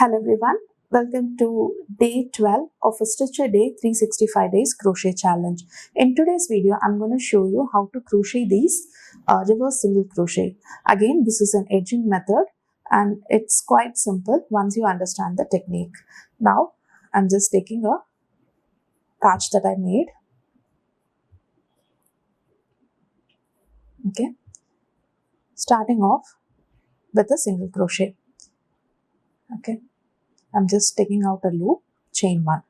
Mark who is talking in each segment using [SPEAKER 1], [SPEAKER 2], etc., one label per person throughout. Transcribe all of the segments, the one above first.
[SPEAKER 1] Hello everyone, welcome to day 12 of a Stitch a Day 365 days crochet challenge. In today's video, I'm going to show you how to crochet these reverse single crochet. Again, this is an edging method and it's quite simple once you understand the technique. Now, I'm just taking a patch that I made. Okay, starting off with a single crochet. Okay, I'm just taking out a loop, chain one.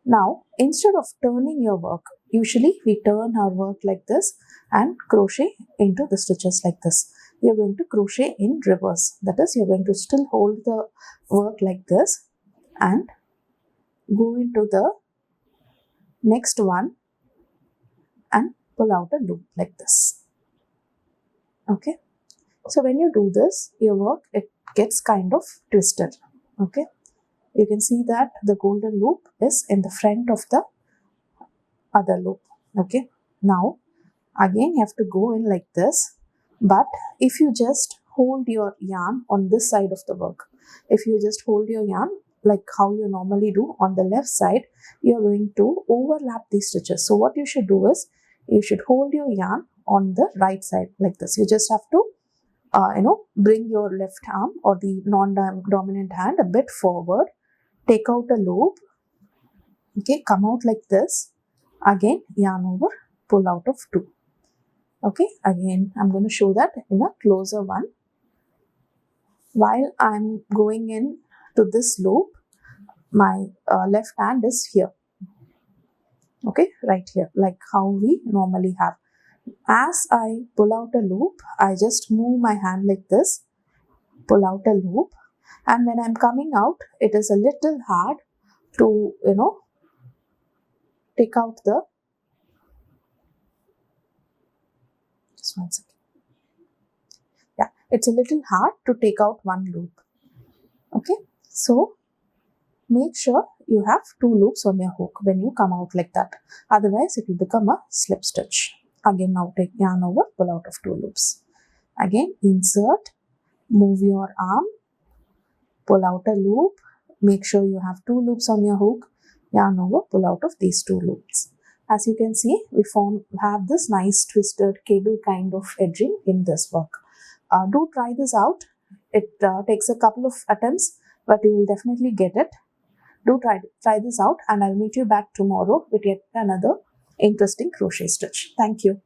[SPEAKER 1] Now, instead of turning your work, usually we turn our work like this and crochet into the stitches like this. You're going to crochet in reverse. That is, you're going to still hold the work like this and go into the next one and pull out a loop like this. Okay. So when you do this, your work, it gets kind of twisted. Okay. You can see that the golden loop is in the front of the other loop. Okay. Now, again, you have to go in like this. But if you just hold your yarn on this side of the work, if you just hold your yarn like how you normally do on the left side, you're going to overlap these stitches. So what you should do is, you should hold your yarn on the right side like this. You just have to bring your left arm or the non-dominant hand a bit forward, take out a loop, okay, come out like this, again yarn over, pull out of two. Okay, again I'm going to show that in a closer one. While I'm going in to this loop, my left hand is here, okay, right here, like how we normally have. As I pull out a loop, I just move my hand like this, pull out a loop, and when I'm coming out, it is a little hard to, take out the, just one second. Yeah, it's a little hard to take out one loop. Okay, so make sure you have two loops on your hook when you come out like that. Otherwise, it will become a slip stitch. Again, now take yarn over, pull out of two loops. Again, insert, move your arm, pull out a loop. Make sure you have two loops on your hook, yarn over, pull out of these two loops. As you can see, we have this nice twisted cable kind of edging in this work. Do try this out. It takes a couple of attempts, but you will definitely get it. Do try this out, and I'll meet you back tomorrow with yet another interesting crochet stitch. Thank you.